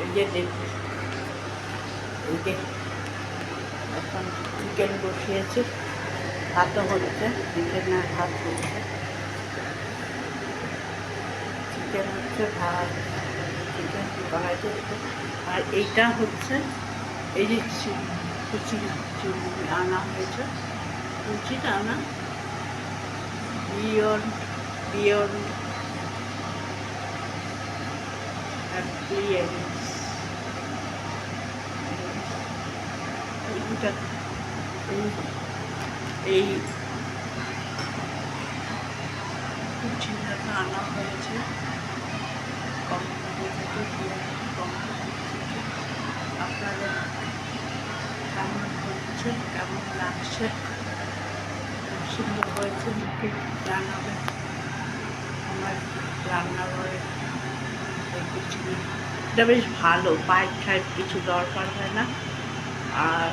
এই যে দেখুন, এই যে এখন চিকেন বসিয়েছি, ভাতও হচ্ছে, চিকেনের ভাত হচ্ছে, চিকেন হচ্ছে, ভাত চিকেন কড়াইতে। আর এইটা হচ্ছে এই যে কুচি আনা হয়েছে, কুচিটা আনা বিয়ন্ড বিয়ন্ড ক্লিয়ারেন্স। এই কুচিটা আনা হয়েছে কোম্পানি থেকে, আপনাদের কেমন হচ্ছে, কেমন লাগছে, সুন্দর হয়েছে নাকি জানাবেন। আমার রান্নাঘরে দেখেছি, এটা বেশ ভালো, পাইপ টাইপ কিছু দরকার হয় না, আর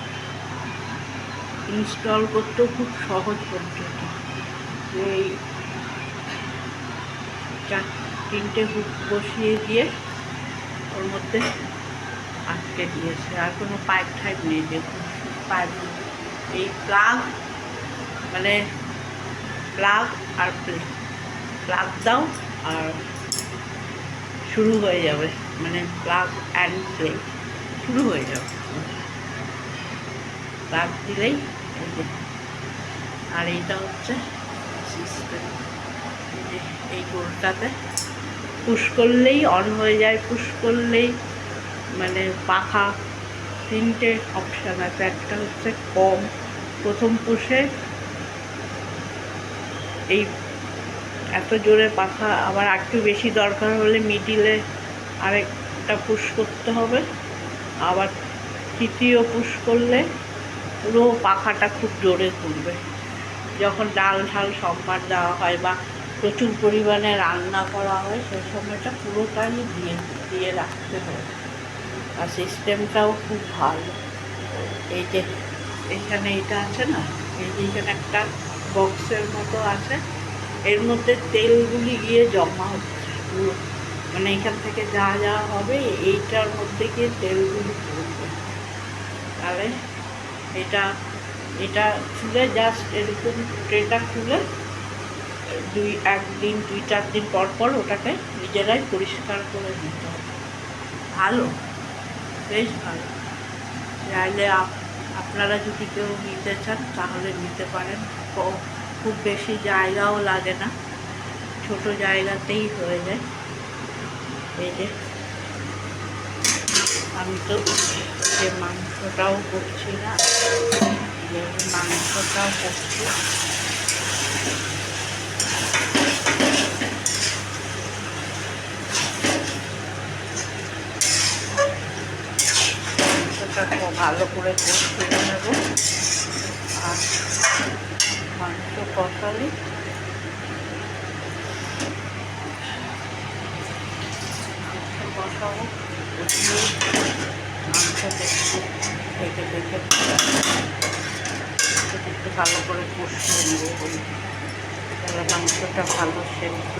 ইনস্টল করতেও খুব সহজ পদ্ধতি। এই 4-3টে হুক বসিয়ে দিয়ে ওর মধ্যে আটকে দিয়েছে, আর কোনো পাইপ টাইপ নেই। দেখুন পাইপ, এই প্লাগ মানে প্লাগ আর প্লাগ দাও আর শুরু হয়ে যাবে, মানে প্লাগ অ্যান্ড প্লে শুরু হয়ে যাবে, প্লাগ দিলেই। আর এইটা হচ্ছে সিস্টেম, এই গোলটাতে পুশ করলেই অন হয়ে যায়, পুশ করলেই মানে পাখা। 3টে অপশান আছে, একটা হচ্ছে কম, প্রথম পুশে এই এত জোরে পাখা, আবার একটু বেশি দরকার হলে মিডিলে আরেকটা পুশ করতে হবে, আবার তৃতীয় পুশ করলে পুরো পাখাটা খুব জোরে ঘুরবে। যখন ডাল ঢাল সম্বার দেওয়া হয় বা প্রচুর পরিমাণে রান্না করা হয়, সেই সময়টা পুরোটাই দিয়ে রাখতে হয়। আর সিস্টেমটাও খুব ভালো। এই যে এখানে এটা আছে না, এই যে এখানে একটা বক্সের মতো আছে, এর মধ্যে তেলগুলি গিয়ে জমা হচ্ছে পুরো, মানে এখান থেকে যা যা হবে এইটার মধ্যে গিয়ে তেলগুলি পড়বে। তাহলে এটা এটা খুলে জাস্ট এরকম ট্রেটা খুলে 2-4 দিন পর পর ওটাকে নিজেরাই পরিষ্কার করে নিতে হবে। ভালো, বেশ ভালো। চাইলে আপনারা যদি কেউ নিতে চান তাহলে নিতে পারেন, খুব বেশি জায়গাও লাগে না, ছোট জায়গাতেই হয়ে যায়। এই যে আমি তো যে মাংসটাও করছি না, মাংসটাও করছি, মাংসটা ভালো করে কষিয়ে নেব। আর মাংস কষালে কষাবো, মাংস দেখে দেখে একটু ভালো করে কষিয়ে নেবো, তাহলে মাংসটা ভালো সেদ্ধ